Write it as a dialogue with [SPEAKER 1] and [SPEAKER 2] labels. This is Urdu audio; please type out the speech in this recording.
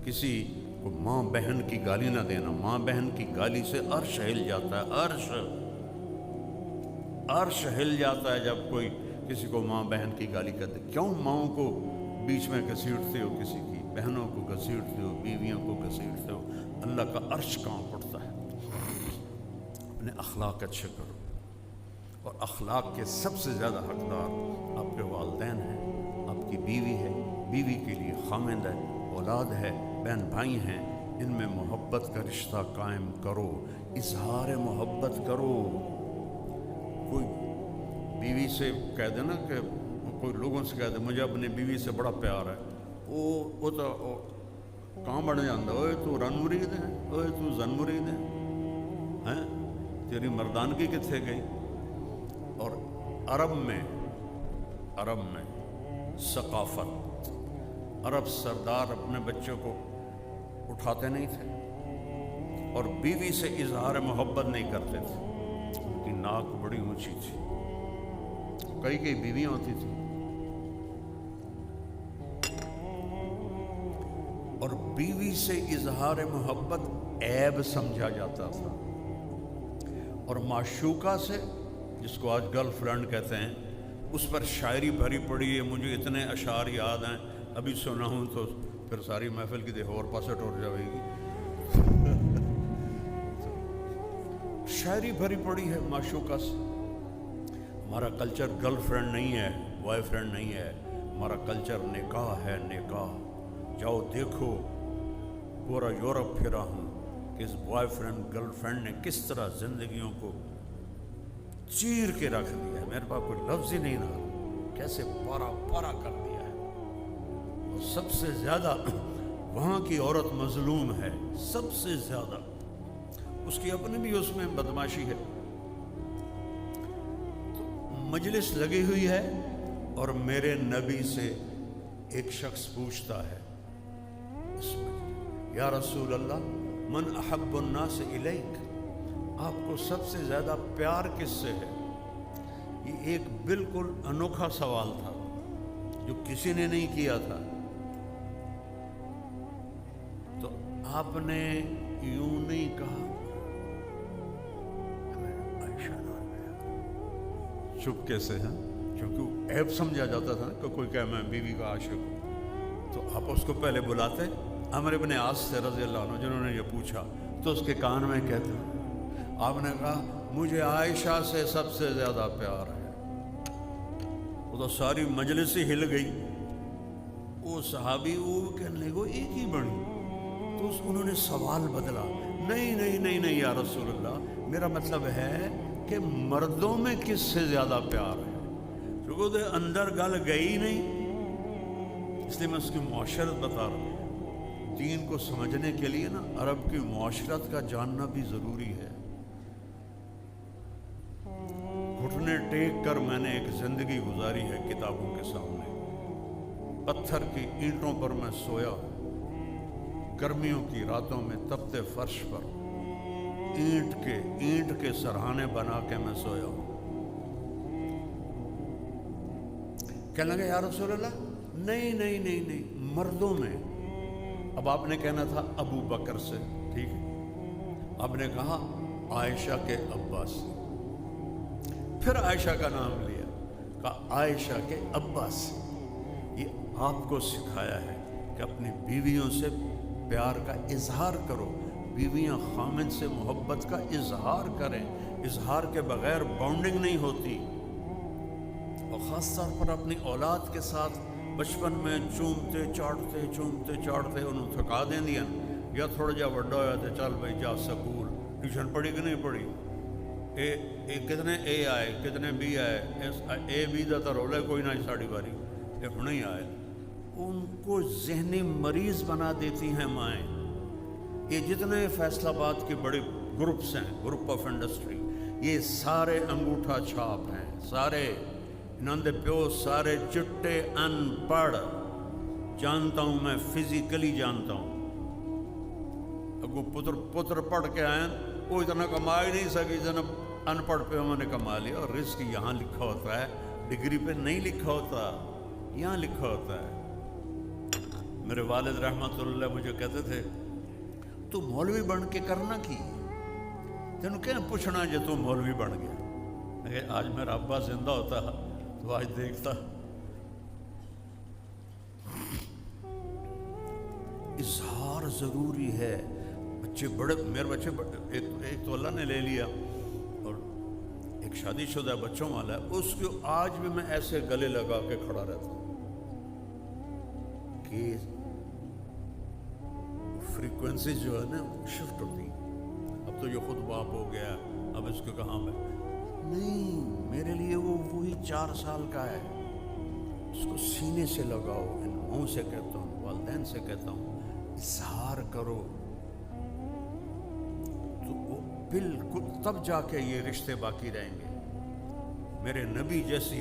[SPEAKER 1] کسی کو ماں بہن کی گالی نہ دینا، ماں بہن کی گالی سے عرش ہل جاتا ہے، عرش ہل جاتا ہے جب کوئی کسی کو ماں بہن کی گالی کرتے۔ کیوں ماؤں کو بیچ میں گھسیٹتے ہو، کسی کی بہنوں کو گھسیٹتے ہو، بیویوں کو گھسیٹتے ہو؟ اللہ کا عرش کہاں پڑتا ہے؟ اپنے اخلاق اچھے کرو، اور اخلاق کے سب سے زیادہ حقدار آپ کے والدین ہیں، آپ کی بیوی ہے، بیوی کے لیے خامند ہے، اولاد ہے، بہن بھائی ہیں، ان میں محبت کا رشتہ قائم کرو، اظہار محبت کرو۔ کوئی بیوی سے کہہ دے نا، کہ کوئی لوگوں سے کہہ دے مجھے اپنی بیوی سے بڑا پیار ہے، وہ تو کہاں بڑھ جاتا، اوے تو رن مرید ہے، اوے تو زن مرید ہے، تیری مردانگی کتنے گئی؟ اور عرب میں ثقافت، عرب سردار اپنے بچوں کو اٹھاتے نہیں تھے اور بیوی سے اظہار محبت نہیں کرتے تھے، ان کی ناک بڑی اونچی تھی، کئی بیویاں ہوتی تھیں، اور بیوی سے اظہار محبت عیب سمجھا جاتا تھا، اور معشوقہ سے، جس کو آج گرل فرینڈ کہتے ہیں، اس پر شاعری بھری پڑی ہے، مجھے اتنے اشعار یاد ہیں، ابھی سنا ہوں تو پھر ساری محفل کی اور پاسے ٹور جائے گی۔ شاعری بھری پڑی ہے معشوقہ سے۔ ہمارا کلچر گرل فرینڈ نہیں ہے، بوائے فرینڈ نہیں ہے، ہمارا کلچر نکاح ہے، نکاح۔ جاؤ دیکھو، پورا یورپ پھرا ہوں کہ اس بوائے فرینڈ گرل فرینڈ نے کس طرح زندگیوں کو چیر کے رکھ دیا ہے، میرے پاس کوئی لفظ ہی نہیں رہا، کیسے پارا پارا کر دیا ہے۔ اور سب سے زیادہ وہاں کی عورت مظلوم ہے، سب سے زیادہ، اس کی اپنی بھی اس میں بدماشی ہے۔ تو مجلس لگی ہوئی ہے اور میرے نبی سے ایک شخص پوچھتا ہے اس میں، یا رسول اللہ من احب الناس الیک، آپ کو سب سے زیادہ پیار کس سے ہے؟ یہ ایک بالکل انوکھا سوال تھا جو کسی نے نہیں کیا تھا۔ تو آپ نے یوں نہیں کہا، چپکے سے، کیونکہ وہ عیب سمجھا جاتا تھا کہ کوئی کہے میں بیوی کا عاشق ہوں، تو آپ اس کو پہلے بلاتے عمرو بن عاص سے رضی اللہ عنہ، جنہوں نے یہ پوچھا، تو اس کے کان میں کہتے، آپ نے کہا مجھے عائشہ سے سب سے زیادہ پیار ہے۔ وہ تو ساری مجلس ہی ہل گئی، وہ صحابی وہ کہنے لگے وہ ایک ہی بڑی، تو انہوں نے سوال بدلا، نہیں یا رسول اللہ، میرا مطلب ہے کہ مردوں میں کس سے زیادہ پیار ہے، کیونکہ وہ اندر گل گئی نہیں، اس لیے میں اس کی معاشرت بتا رہا ہوں۔ دین کو سمجھنے کے لیے نا عرب کی معاشرت کا جاننا بھی ضروری ہے۔ گھٹنے ٹیک کر میں نے ایک زندگی گزاری ہے کتابوں کے سامنے، پتھر کی اینٹوں پر میں سویا، گرمیوں کی راتوں میں تپتے فرش پر اینٹ کے سرہانے بنا کے میں سویا ہوں۔ کہنے لگا یا رسول اللہ نہیں مردوں میں۔ اب آپ نے کہنا تھا ابو بکر سے، ٹھیک ہے، آپ نے کہا عائشہ کے ابا سے، پھر عائشہ کا نام لیا، کہا عائشہ کے ابا سے۔ یہ آپ کو سکھایا ہے کہ اپنی بیویوں سے پیار کا اظہار کرو، بیویاں خامند سے محبت کا اظہار کریں، اظہار کے بغیر بانڈنگ نہیں ہوتی۔ اور خاص طور پر اپنی اولاد کے ساتھ بچپن میں چومتے چاڑتے انہوں تھکا دیں دیا، یا تھوڑا جا وڈا ہوا تو چل بھائی جا سکول، ٹیوشن پڑھی کہ نہیں پڑھی، کتنے اے آئے کتنے بی آئے، اے بی دا تو رولا کوئی نہ ساڑی باری یہ نہیں آئے، ان کو ذہنی مریض بنا دیتی ہیں مائیں۔ یہ جتنے فیصل آباد کے بڑے گروپس ہیں، گروپ آف انڈسٹری، یہ سارے انگوٹھا چھاپ ہیں، سارے انہوں دے پیو سارے چٹے ان پڑھ، جانتا ہوں میں، فزیکلی جانتا ہوں۔ اگو پتر پڑھ کے آئے وہ اتنا کما ہی نہیں سکی جتنا ان پڑھ پہ ہم نے کما لیا۔ اور رزق یہاں لکھا ہوتا ہے، ڈگری پہ نہیں لکھا ہوتا، یہاں لکھا ہوتا ہے۔ میرے والد رحمت اللہ مجھے کہتے تھے تو مولوی بن کے کرنا کی تینوں کیا پوچھنا جے تو مولوی بن گیا. اگر آج میرا ابا زندہ ہوتا تو آج دیکھتا. اظہار ضروری ہے. بچے بڑے، میرے بچے ایک تو اللہ نے لے لیا اور ایک شادی شدہ بچوں والا ہے، اس کو آج بھی میں ایسے گلے لگا کے کھڑا رہتا ہوں کہ فریکوینسی جو ہے نا شفٹ ہوتی. اب تو یہ خود باپ ہو گیا، اب اس کو کہاں میں نہیں، میرے لیے وہ وہی 4 سال کا ہے. اس کو سینے سے لگاؤ. ان منہ سے کہتا ہوں، والدین سے کہتا ہوں، اظہار کرو تو وہ بالکل، تب جا کے یہ رشتے باقی رہیں گے. میرے نبی جیسی